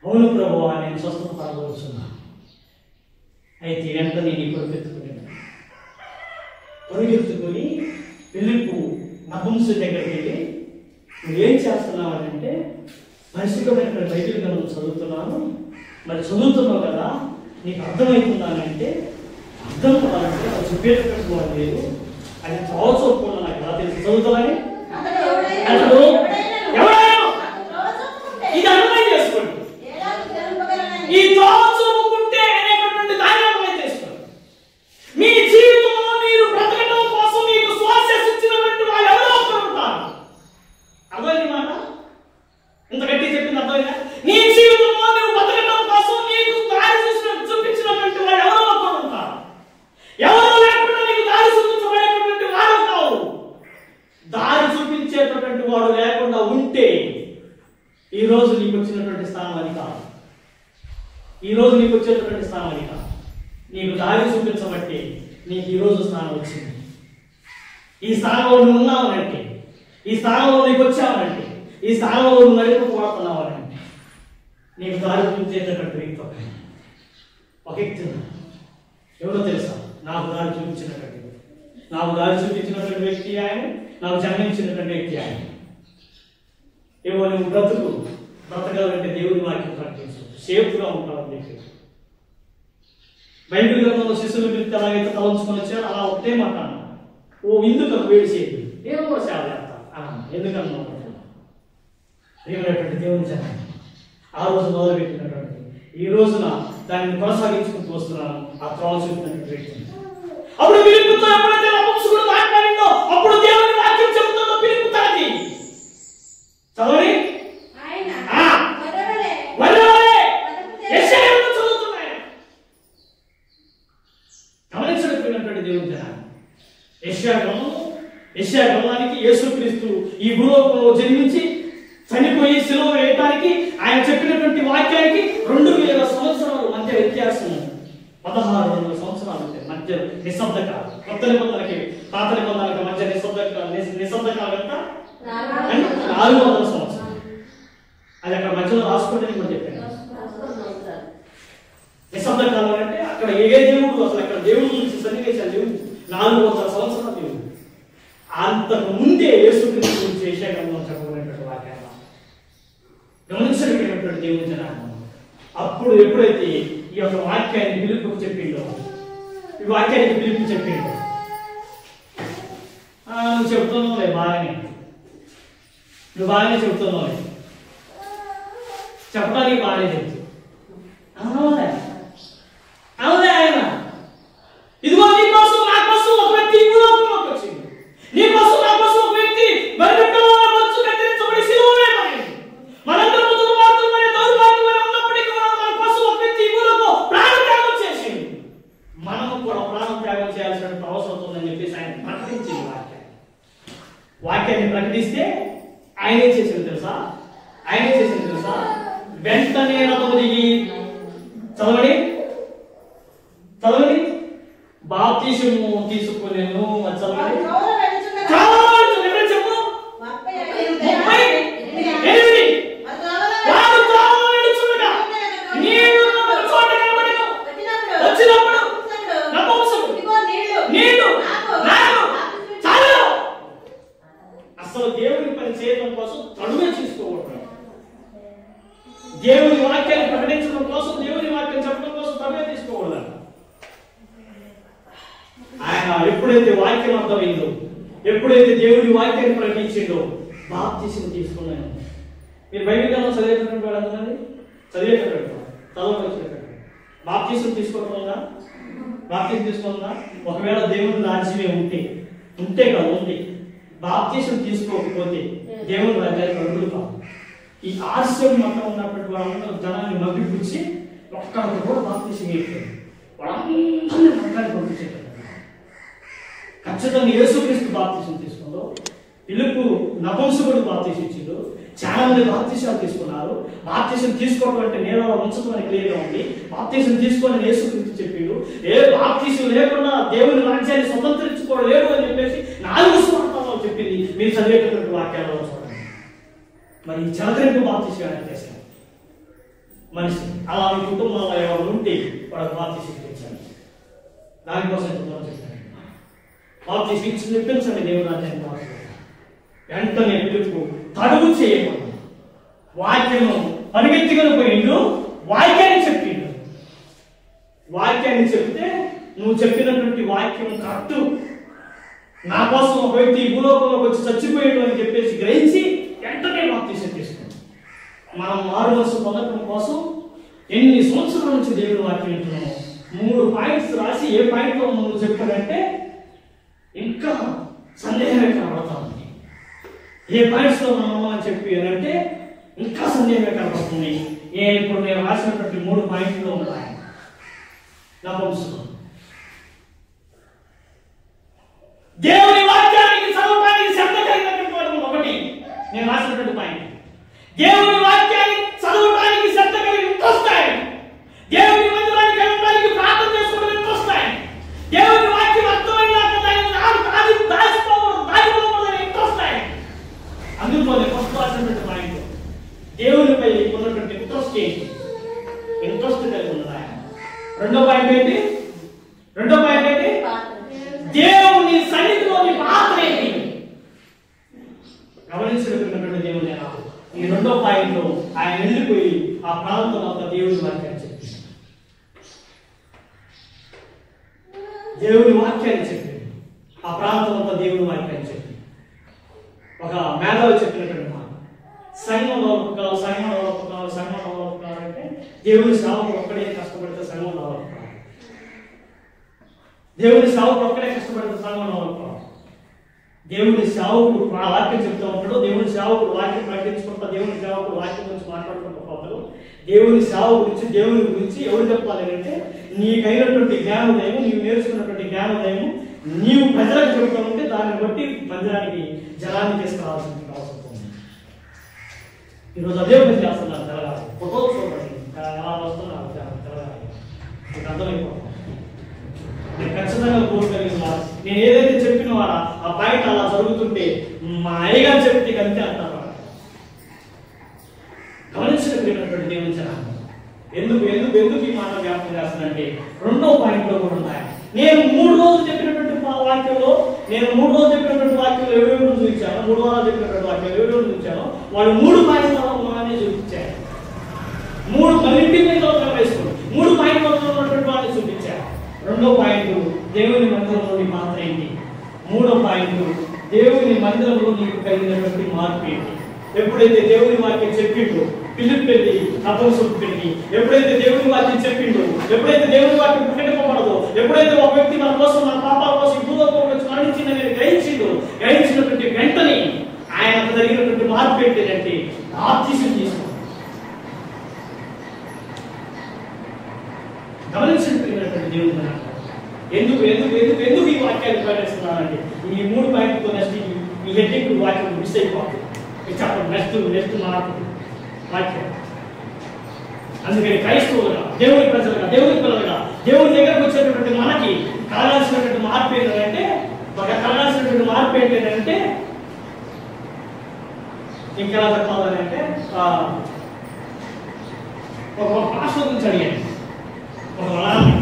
అవును ప్రభువా, నేను స్వస్థత పడగొడుచున్నా. అయితే వెంటనే నీ పరిగెత్తుకొని పిలుపు నపుంసు దగ్గరికి వెళ్ళి నువ్వేం చేస్తున్నావు అని అంటే, పరిశుభ్రమైన బైబిల్ గ్రంథం చదువుతున్నాను. మరి చదువుతున్నావు కదా, నీకు అర్థమవుతుందానంటే అర్థం కావాలంటే అది చెప్పేటట్టు వాళ్ళు లేదు, అది చదువుకోకుండా నాకు ఎలా తెలుసు చదువుతామని ఇది అర్థమై చేసుకోండి. ఈ చదువుకుంటే అనేటటువంటి దాన్ని అర్థమై చేసుకోండి. మీ జీవితంలో మీరు బ్రతకడం కోసం మీకు శ్వాస ఇచ్చినటువంటి వాళ్ళు ఎవరో ఒకరు ఉంటారు. అర్థమైంది మాట? ఇంత గట్టి చెప్పింది అర్థమైందా? నీ జీవితంలో నువ్వు బ్రతకడం కోసం నీకు దారి చూపించినటువంటి వాళ్ళు ఎవరో ఒకరు ఉంటారు. ఎవరో లేకుండా నీకు దారి చూపించబడేటటువంటి వాడు కావు. దారి చూపించేటటువంటి వాడు లేకుండా ఉంటే ఈ రోజు నీకు వచ్చినటువంటి స్థానం అది కాదు. ఈ రోజు నీకు వచ్చేటటువంటి స్థానం అది కాదు. నీకు దారి చూపించబట్టి నీకు ఈ రోజు స్థానం వచ్చింది. ఈ స్థానంలో నువ్వు ఉన్నావనంటే, ఈ స్థానంలో నీకు వచ్చావనంటే, ఈ స్థానంలో నువ్వు నడిపోతున్నావనంటే నీకు దారి చూపించేటటువంటి వ్యక్తి ఒక వ్యక్తి ఎవరో తెలుసా? నాకు దారి చూపించినటువంటి వ్యక్తి ఆయన, నాకు జన్మించినటువంటి వ్యక్తి ఆయన. ఏమో నువ్వు బ్రతకాలంటే దేవుని వాక్యం ప్రకటించు, సేఫ్గా ఉంటావని చెప్పి బైబిల్ గ్రంథంలో శిశువుల గురించి ఎలాగైతే తలంచుకొని వచ్చారో అలా ఒకటే మాట అన్నా, ఓ ఇందుకు వేడి చేయదు, నేను కూడా సేవ చేస్తాను ఎందుకన్నా ఏమైనటువంటి దేవుని జనం ఆ రోజు మొదలుపెట్టినటువంటి ఈ రోజున దాన్ని కొనసాగించుకుంటూ వస్తున్నాను. ఆ త్రోవ చూపినటువంటి వ్యక్తి అప్పుడు పిలుపుతో ఎప్పుడైతే నపుంసకుడు మాట్లాడిందో అప్పుడు దేవుని వాక్యం చెబుతుందో పిలుపు తనకి చదవండి. గమనించకపోయినటువంటి దేవుని జనాన్ని యెషయా గ్రంథానికి యేసుక్రీస్తు ఈ భూలోకంలో జన్మించి చనిపోయి సిలువ వేయడానికి ఆయన చెప్పినటువంటి వాక్యానికి 2000 సంవత్సరాల మధ్య వ్యత్యాసం. 1600 సంవత్సరాలు మధ్య నిశ్శబ్దకాలం. కొత్త నిబంధనకి పాత నిబంధనకి మధ్య నిశ్శబ్దకాలం ఎంత? 400 సంవత్సరాలు. అది అక్కడ మధ్యలో రాసుకోవడానికి కూడా చెప్పాను. నిశ్శబ్దకాలం అంటే అక్కడ ఏ దేవుడు అసలు అక్కడ దేవుడు గురించి సన్నివేశాలు లేవు. 400 సంవత్సరాల దేవుడు. అంతకు ముందే యేసుక్రీస్తు గురించి యెషయా గ్రంథంలో చెప్పబడినటువంటి వాక్యాలు గమనించగలిగినటువంటి దేవుని జనాంగం. అప్పుడు ఎప్పుడైతే ఈ యొక్క వాక్యాన్ని పిలుపుకు చెప్పిండో, ఈ వాక్యానికి పిలుపు చెప్పిండో, నువ్వు చెప్తున్నావులే బాగానే, నువ్వు బాగానే చెప్తున్నావు, చెప్పడానికి బాగానే చెప్తు అవునే ఆయన ఇదిగో నీ కోసం నా కోసం ఒక వ్యక్తి భూలోకంలోకి వచ్చింది. నీ కోసం నా కోసం ఒక వ్యక్తి మనందరూ దౌర్భాగ్యమైన ఉన్నప్పటికీ మన కోసం ఒక వ్యక్తి భూలోకంలో ప్రాణత్యాగం చేసింది. మనము కూడా ప్రాణత్యాగం చేయాల్సిన అవసరం ఉందని చెప్పేసి ఆయన ప్రకటించింది. వాక్యాన్ని ప్రకటిస్తే ఆయన ఏం చేసింది తెలుసా? వెంటనే రథము దిగి చదవండి బాప్తిసము తీసుకునేను. చదవండి చెప్పు 38 దేవుని వాక్యాన్ని ప్రకటించడం కోసం, దేవుని వాక్యం చెప్పడం కోసం తనే తీసుకోకూడదు. ఆయన ఎప్పుడైతే వాక్యం అర్థమైందో, ఎప్పుడైతే దేవుని వాక్యాన్ని ప్రకటించిండో బాప్తిసం తీసుకున్నాను. మీరు బైబిల్ గ్రంథం చదివేటటువంటి వాడు అందరండి, చదివేటటువంటి చదవకపోతే బాప్తిసం తీసుకోవడం ఉందా? బాప్తిసం తీసుకోవాలా? ఒకవేళ దేవుని రాజ్యమే ఉంటే కాదు ఉంది, బాప్తిసం తీసుకోకపోతే దేవుని రాజ్యానికి అడుగులు కాదు. ఈ ఆశ్రయం మొత్తం ఉన్నటువంటి వాళ్ళందరూ జనాన్ని మగ్గిపుచ్చి ఒక్కరికి కూడా బాప్తిసం అయిపోయింది. వాళ్ళందరినీ మగ్గాన్ని పంపించేట ఖచ్చితంగా యేసుక్రీస్తు బాప్తిసం తీసుకుందో, పిలుపు నపుంసకుడు బాప్తిసం ఇచ్చిండు, చాలా మంది బాప్తిసాలు తీసుకున్నారు. బాప్తిసం తీసుకోవడం అంటే నీళ్ళలో ఉంచడం అని క్లియర్గా ఉంది. బాప్తిసం తీసుకోవాలని యేసుక్రీస్తు చెప్పిండు. ఏ బాప్తిసం లేకుండా దేవుని రాజ్యాన్ని స్వతంత్రించుకోలేడు అని చెప్పేసి 4 సువార్తల్లో చెప్పింది. మీరు చదివేటటువంటి వాక్యాలలో చూడండి. మరి ఈ చిలకరింపు బాప్తిసం అనేది చేస్తాం మనిషి. అలా మీ కుటుంబంలో ఎవరు ఉంటే వాళ్ళకి బాప్తిసం ఇచ్చాను. దానికోసం చెప్పాను. బాప్తిసం ఇచ్చి చెప్పించండి దేవుని రాజ్యాన్ని. వెంటనే పిలుపు తడుగు చేయకుండా వాక్యము పరిగెత్తుకొని పోయిండు, వాక్యాన్ని చెప్పిండు. వాక్యాన్ని చెప్తే నువ్వు చెప్పినటువంటి వాక్యం కరెక్ట్, నా కోసం ఒక వ్యక్తి భూలోకంలోకి వచ్చి చచ్చిపోయాడు అని చెప్పేసి గ్రహించి వెంటనే బాప్తిసం తీసుకుంది. మనం మారు మనసు పొందడం కోసం ఎన్ని సంవత్సరాల నుంచి దేవుని వాక్యం వింటున్నాము. 3 పాయింట్స్ రాసి ఏ పాయింట్లో నువ్వు చెప్పాడంటే ఇంకా సందేహమే కనబడతా ఉంది. ఏ పాయింట్స్ లో మనం అని చెప్పి అంటే ఇంకా సందేహమే కనబడుతుంది. ఇప్పుడు నేను రాసినటువంటి 3 పాయింట్లు ఉన్నాయి. నపుంసకుడు దేవుని వాక్యానికి చదవడానికి శ్రద్ధ కలిగినటువంటి వాడు. ఒకటి నేను రాసినటువంటి పాయింట్, దేవుని వాక్యాన్ని చదవడానికి శ్రద్ధ కలిగి ఇంట్రెస్ట్, దేవుని మందిరానికి వెళ్ళడానికి ప్రార్థన చేసుకోవడం ఇంట్రెస్ట్, దేవుని వాక్యం అర్థమైనాక దాన్ని దాచిపోవడం ఇంట్రెస్ట్. అందులోనే ఫస్ట్ రాసినటువంటి పాయింట్ దేవునిపై ఉన్నటువంటి ఇంట్రెస్ట్ ఏంటి? ఇంట్రెస్ట్ కలిగి ఉన్నదా? రెండో పాయింట్ ఏంటి? దేవుని సన్నిధిలోని పాత్ర ఏంటి? గమనించినటువంటి దేవుని ఈ రెండో పాయింట్ లో ఆయన వెళ్ళిపోయి ఆ ప్రాంతంలో ఒక దేవుని వాక్యాన్ని చెప్పి ఆ ప్రాంతంలో దేవుని వాక్యాన్ని చెప్పి ఒక మేధావి చెప్పినటువంటి మాట, సంఘంలో అంటే దేవుని సేవకుడు ఒక్కడే కష్టపడితే సంఘం డెవలప్ కాదు. దేవుని సేవకుడు ఒక్కడే కష్టపడితే సంఘం డెవలప్ కాదు. దేవుని సేవకుడు ఆ వాక్యం చెప్తూ ఉంటాడు, దేవుని సేవకుడు వాక్యం ప్రకటించుకుంటా, దేవుని సేవకుడు వాక్యం గురించి మాట్లాడుకుంటూ పోతాడు. దేవుని సేవ గురించి, దేవుని గురించి ఎవరు చెప్పాలి అంటే నీకైనటువంటి జ్ఞానోదయం, నీవు నేర్చుకున్నటువంటి జ్ఞానోదయం నీవు ప్రజలకు చెబుతూ ఉంటే దాన్ని బట్టి మందిరానికి జనాన్ని తీసుకురావాల్సిన అవసరం ఉంది. ఈరోజు అదే పని చేస్తున్నారు. తెలగాలి ఫోటో చూడండి, ఎలా వస్తున్నారు తెలగాలి, మీకు అర్థమైపోతుంది. నేను ఖచ్చితంగా కోరుకోగలిగిన నేను ఏదైతే చెప్పిన వాడా ఆ పాయింట్ అలా జరుగుతుంటే మా అయ్యగారు చెప్తే అంతే అంటారు. గమనించినటువంటి దేవుని జనాన్ని ఎందుకు ఈ మాట వ్యాప్తం చేస్తానంటే రెండో పాయింట్ లో కూడా ఉన్నాయి. నేను 3 రోజులు చెప్పినటువంటి వాక్యంలో ఎవరెవరు చూపించాను, 3 వారాలు చెప్పినటువంటి వాక్యం ఎవరెవరు చూపించాను, వాళ్ళు 3 పాయింట్లనే చూపించారు. 3 మల్లింటి వేసుకోండి, 3 పాయింట్లలో ఉన్నటువంటి వాళ్ళని చూపించారు. రెండో పాయింట్ దేవుని మందిరంలోని పాత్ర ఏంటి? మూడో పాయింట్ దేవుని మందిరంలో నీకు కలిగినటువంటి మార్పు ఏంటి? ఎప్పుడైతే దేవుని వాక్యం చెప్పిండు పిలుపు పెళ్లి నపుంసకుడు పెళ్లి, ఎప్పుడైతే దేవుని వాక్యం చెప్పిండు, ఎప్పుడైతే దేవుని వాక్యం ప్రకటింపబడదో, ఎప్పుడైతే ఒక వ్యక్తి మన కోసం మన పాపాల కోసం భూలోకంలో మరణించిందని గ్రహించినటువంటి వెంటనే ఆయనకు జరిగినటువంటి మార్పు ఏంటంటే బాప్తిసం తీసుకో. గమనించినటువంటి దేవుని ఎందుకు ఈ వాక్యాన్ని ప్రకటిస్తున్నానంటే ఈ 3 పాయింట్లతో నెక్స్ట్ ఈ హెడ్డింగ్ వాక్యం మిస్ అయిపోతుంది. చెప్పండి నెక్స్ట్ మార్పు వాక్యం. అందుకని క్రైస్తవులుగా, దేవుని ప్రజలుగా, దేవుని పిల్లలుగా, దేవుని దగ్గరకు వచ్చేటటువంటి మనకి కలగాల్సినటువంటి మార్పు ఏంటంటే ఇంకెలా చెప్పాలని అంటే ఒక పాస్టర్ గురించి అడిగాను. ఒక వరాన్ని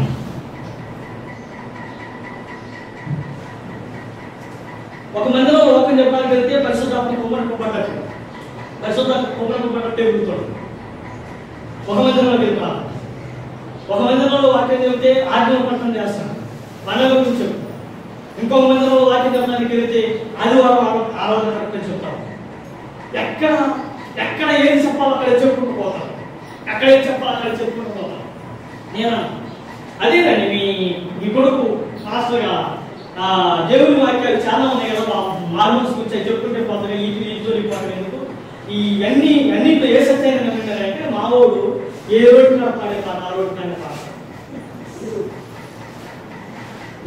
ఒక మందిలో వాక్యం చెప్పడానికి వెళ్తే పరిశుద్ధాత్మ కుమ్మరి కుమ్మటట్టు టేబుల్తో ఒక మందిరంలోకి వెళ్ళి ప్రార్థన, ఒక మందిరంలో వాక్యం చెబితే ఆజ్ఞల పట్టణం చేస్తాడు, పండుగ గురించి చెప్తాడు. ఇంకొక మందిరంలో వాక్యం చెప్పడానికి వెళ్తే ఆదివారం ఆరాధన కరెక్ట్ చెప్తాడు. ఎక్కడ ఎక్కడ ఏం చెప్పాలో అక్కడ చెప్పుకుంటూ పోతాడు, ఎక్కడ ఏం చెప్పాలో అక్కడ చెప్పుకుంటూ పోతాడు. నేను అదేనండి మీ కొడుకు మాస్టర్గా దేవుని వాక్యాలు చాలా ఉన్నాయి కదా, మార్మల్స్ గురించి చెప్పుకుంటే పోతాడు. ఇంట్లో పోతాడు. ఎందుకు ఇవన్నీ అన్నింటిలో ఏ సత్యాన్ని నమ్మింటారంటే మావోడు ఏ రోడ్డుగా పాడే పాట ఆ రోడ్డుగానే పాడతాడు,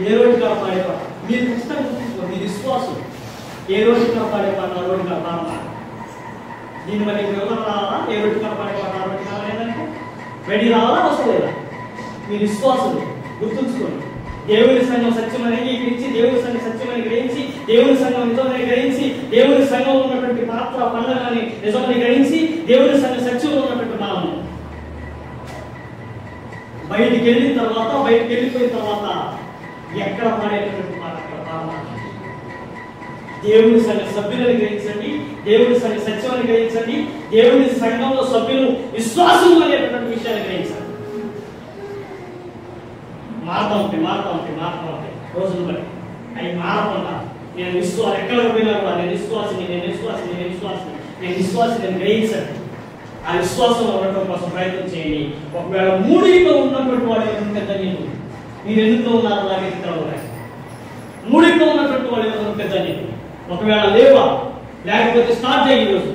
ఏ రోడ్డుగా పాడే పాట మీరు ఖచ్చితంగా గుర్తుంచుకోండి. మీ విశ్వాసం ఏ రోజుగా పాడే పాట ఆ రోజుగా పాడతారు. దీన్ని బట్టి వివరణ రావాలా? ఏ రోజుగా పాడే పాట ఆ రోజుగా లేదంటే వెడి రావాలా అవసరం లేదా? మీ విశ్వాసం గుర్తుంచుకోండి. దేవుని సంఘం సత్యమని అంగీకరించి, దేవుని సంఘం సత్యమని గ్రహించి, దేవుని సంఘం నిజమని గ్రహించి, దేవుని సంఘంలో ఉన్నటువంటి పాత్ర పండుగని నిజమని గ్రహించి, దేవుని సంఘం సత్యంలో ఉన్నటువంటి మనము బయటికి వెళ్ళిన తర్వాత, బయటికి వెళ్ళిపోయిన తర్వాత ఎక్కడ పాడేటటువంటి మాట అక్కడ పాడాలి. దేవుని సంఘ సభ్యులను గ్రహించండి, దేవుని సంఘ సత్యాన్ని గ్రహించండి, దేవుని సంఘంలో సభ్యులు విశ్వాసం అనేటటువంటి విషయాన్ని గ్రహించండి. మారుతా ఉంటాయి రోజులు బట్టి అవి మారకుండా నేను విశ్వాసం ఎక్కడికి పోయినా కూడా నేను విశ్వాసిని గ్రహించండి. ఆ విశ్వాసం ఉండటం కోసం ప్రయత్నం చేయండి. ఒకవేళ మూడింట్లో ఉన్నటువంటి వాడు పెద్ద మీరు ఎందుకు ఉన్నారు అలాగే మూడింట్లో ఉన్నటువంటి వాడు పెద్ద ఒకవేళ లేవా లేకపోతే స్టార్ట్ అయ్యి రోజు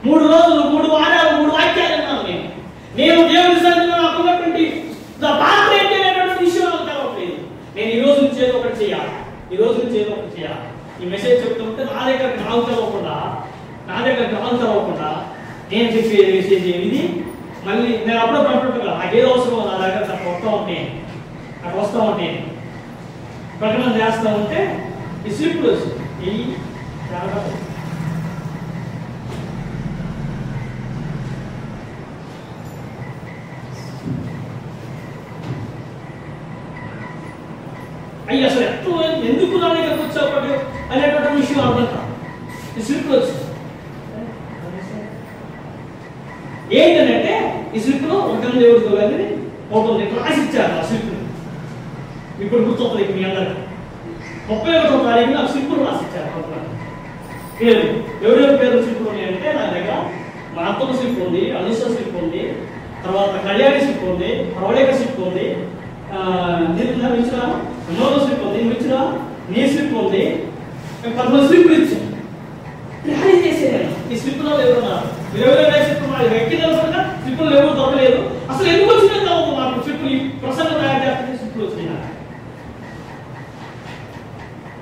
3 రోజులు 3 వారాలు 3 వాక్యాలు అన్నాను నేను దేవుని సన్నిధిలో నాకు ఉన్నటువంటి పాత్ర ఏంటి అనేటువంటి విషయం నాకు తెలవట్లేదు. నేను ఈ రోజు నుంచి ఏదో ఒకటి చేయాలి, ఈ మెసేజ్ చెప్తుంటే నా దగ్గర నాకు తెలవకుండా నేను చెప్పే మెసేజ్ ఇది మళ్ళీ నేను అప్పుడప్పుడు అంటుంటా నాకేదో అవసరం నా దగ్గర అక్కడ వస్తూ ఉంటే ప్రకటన చేస్తూ ఉంటే ఈ స్లిప్లు ఈ అయ్యి అసలు ఎందుకు నా దగ్గరకు వచ్చేవాడు అనేటువంటి విషయం అర్థం కాదు. ఈ స్లిప్లు వచ్చింది ఏంటంటే ఈ స్లిప్లో ఒక దేవుడితో వెళ్ళి ఒకటి క్లాస్ ఇచ్చారు. ఆ స్లిప్ ఇప్పుడు గుర్తొస్తుంది మీ అందరికి 31వ తారీఖున ఆ స్లిప్లు రాసిచ్చారు. పేరు ఎవరెవరి పేరు స్లిప్లు ఉన్నాయంటే నా దగ్గర మా అత్తమ్మ స్లిప్ ఉంది, అనుష స్లిప్ ఉంది, తర్వాత కళ్యాణి స్లిప్ ఉంది, ప్రవళిక స్లిప్ ఉంది, వినోద స్లిప్ ఉంది, నీ స్లిప్ ఉంది, 10 స్లిప్లు ఇచ్చాను. ర్యాలీ చేసేది ఈ స్లిప్లో ఎవరున్నారు వ్యక్తిగతంగా స్లిప్లు ఎవరు దొరకలేదు. అసలు ఎందుకు వచ్చినా మాకు స్లిప్లు ఈ ప్రసంగం తయారు చేస్తే స్లిప్లు వచ్చినాయి.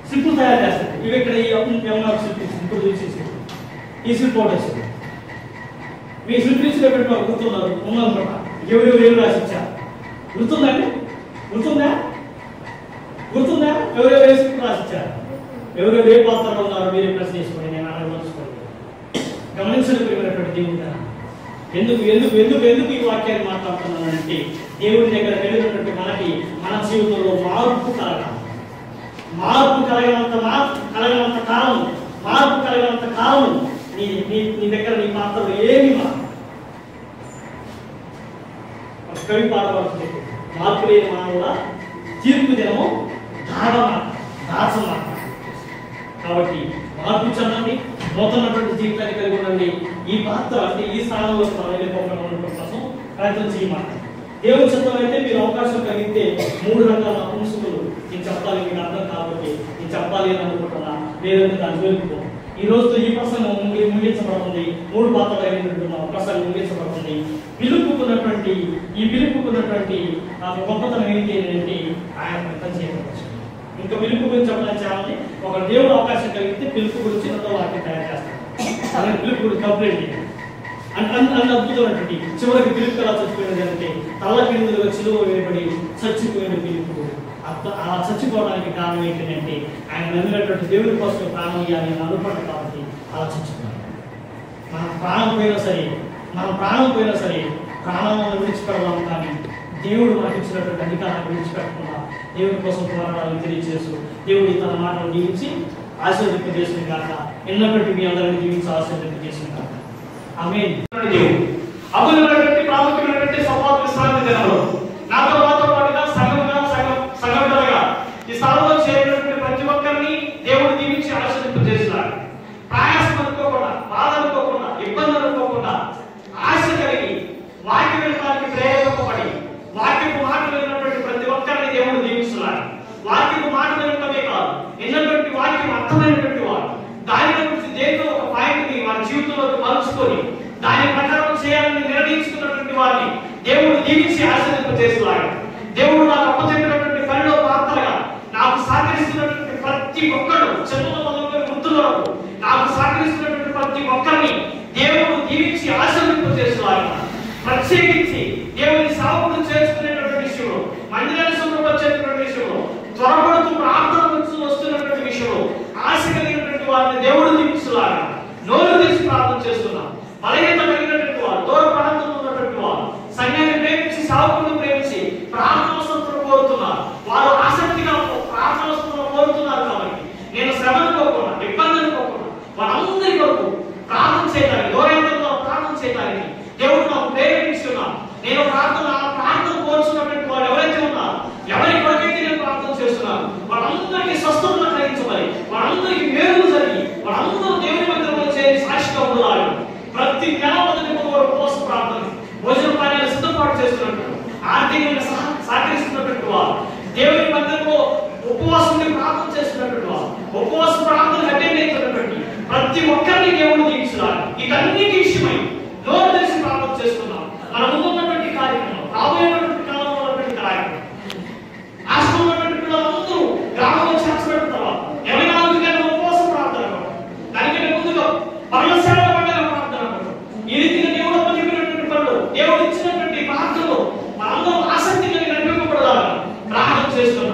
స్లిప్లు తయారు చేస్తారు ఇవి ఇక్కడ స్లిప్లు చూసేసి ఈ స్లిప్ ఒకటి వస్తుంది. మీ స్లిప్ ఇచ్చినటువంటి వారు గుర్తున్నారు ఉన్నదన్నమాట. ఎవరెవరు రాసిచ్చారు గుర్తుందా? ఎవరెవరు స్లిప్ రాసిచ్చారు, ఎవరెవరు ఏ పాత్రలో ఉన్నారు మీరే ప్రశ్న చేసుకోండి. నేను ఆలోచించుకోండి. గమనించలేకపోయినటువంటి దేవుడు ఎందుకు ఈ వాక్యాన్ని మాట్లాడుతున్నానంటే దేవుడి దగ్గర వెళ్ళినటువంటి మనకి మన జీవితంలో మార్పు కలగనంత కాలం నీ దగ్గర నీ పాత్రలో ఏమి కవి పాడబడుతుంది. మార్పు లేని మానవుల తీర్పు దినము దాచమాట. కాబట్టి మార్పు చెందండి, నూతనటువంటి జీవితాన్ని కలిగి ఉండండి. ఈ పాత్ర అంటే ఈ స్థానంలో వెళ్ళిపోవడం కోసం ప్రయత్నం చేయమాట. దేవుని చిత్తం అయితే మీరు అవకాశం కలిగితే 3 రకాల అంశములు నేను చెప్పాలి, మీకు అర్థం కాబట్టి నేను చెప్పాలి అని అనుకుంటున్నా. లేదంటే దాని జోలికి ఈ రోజుతో ఈ ప్రసంగం ముగించబడుతుంది. 3 పాత్రలు అయినటువంటి ప్రసంగం ముగించబడుతుంది. పిలుపుకున్నటువంటి గొప్పతనం ఏంటి అంటే ఆయన ప్రయత్నం చేయవచ్చు. ఇంకా పిలుపు గురించి చెప్పడానికి చాలా ఒక దేవుడు అవకాశం కలిగితే పిలుపు గురించి వాక్యం తయారు చేస్తాడు. అలాగే పిలుపు గురించి కంప్లైంట్ చేయాలి అంత అద్భుతమైనటువంటి చివరికి పిలుపు ఎలా చచ్చిపోయినది అంటే తల కిందులుగా చిలువ వేయబడి చచ్చిపోయిన పిలుపు. అలా చచ్చిపోవడానికి కారణం ఏంటంటే ఆయన నమ్మినటువంటి దేవుడి కోసం ప్రాణం ఇవ్వాలి అని అనుకుంటాం కాబట్టి అలా చచ్చిపోయాడు. మన ప్రాణం పోయినా సరే ప్రాణాలను విడిచిపెడదాం, కానీ దేవుడు మనకి ఇచ్చినటువంటి అధికారాన్ని విడిచిపెట్టకుండా దేవుడి కోసం పోరాడాలని తెలియజేస్తూ దేవుడి తన మాటలు దీవించి ఆశీర్వదింపజేసిన కాక ఎన్నప్పటి మీ అందరినీ దీవించి ఆశీర్వదింపజేసిన కాక ఆమేన్. దేవుడు అమూల్యమైనటువంటి ప్రాముఖ్యమైనటువంటి నిర్ణయించుకున్నటువంటి వారిని దేవుడు దీవించి ఆశీర్వదింపజేస్తున్నాడు. దేవుడు నాకు అప్పచెప్పినటువంటి పనిలో పాత్రగా నాకు సహకరిస్తున్నటువంటి ప్రతి ఒక్కరు, చిన్న మొదలుకొని వృద్ధుల వరకు నాకు సహకరిస్తున్నటువంటి ప్రతి ఒక్కరిని దేవుడు దీవించి ఆశీర్వదింపజేస్తున్నాడు. ప్రత్యేకించి దేవుని సేవకుడు చేసుకునేటువంటి విషయంలో, మందిరాన్ని శుభ్రపరిచేటువంటి విషయంలో, త్వరపడుతూ ప్రార్థన వస్తున్నటువంటి విషయంలో ఆశ కలిగినటువంటి వారిని దేవుడు దీవిస్తున్నాడు. నోరు తెరిచి ప్రార్థన చేస్తున్నాం. బలహీనత కలిగినటువంటి వారు, దూర ప్రాంతంలో ఉన్నటువంటి వారు సంఘాన్ని ప్రేమించి, సేవకులను ప్రేమించి ప్రార్థన వస్తువులను కోరుతున్నారు. వారు ఆసక్తిగా ప్రార్థన వస్తువులను కోరుతున్నారు. కాబట్టి నేను శ్రమ అనుకోకుండా, ఇబ్బంది అనుకోకుండా వారందరి కొరకు ప్రార్థన చేయడానికి, దూరంతో ప్రార్థన చేయడానికి దేవుడు నాకు ప్రేరేపిస్తున్నాను. నేను ప్రార్థన కోరుతున్నటువంటి వారు ఎవరైతే ఉన్నారో, ఎవరి కొరకైతే నేను ప్రార్థన చేస్తున్నాను, వాళ్ళందరికీ స్వస్థతను కలిగించబడి, వాళ్ళందరికీ మేలు జరిగి, వాళ్ళందరూ దేవుని మందిరంలో చేరి సాక్షిగా ఉండాలి. ప్రతి నెల మొదటి ఉపవాస ప్రార్థన, భోజన పానీయాలు సిద్ధపాటు చేస్తున్నట్టు, ఆర్థికంగా సహకరిస్తున్నటువంటి వారు, దేవుని మందిరంలో ఉపవాసం ప్రార్థన చేస్తున్నటువంటి వారు, ఉపవాస ప్రార్థన అటెండ్ అవుతున్నటువంటి ప్రతి ఒక్కరిని దేవుడు దీవించాలి. ఇదన్నిటి విషయమై నోరు తెరిచి ప్రార్థన చేస్తున్నాం. మన ముందున్నటువంటి కార్యక్రమం, రాబోయేటువంటి కాలంలో ఉన్నటువంటి కార్యక్రమం, ఆశ్రమం ఉన్నటువంటి పిల్లలందరూ గ్రామంలో చేర్చబడిన తర్వాత 24 గంటల ఉపవాస ప్రార్థన, దానికంటే ముందుగా పర్ణశాల పండుగ ప్రార్థన, ఈ రీతిగా దేవుడు అప్పచెప్పినటువంటి పనులు, దేవుడు ఇచ్చినటువంటి మార్గంలో మనందరూ ఆసక్తి కలిగి నడిపింపబడాలని ప్రార్థన చేస్తున్నాం.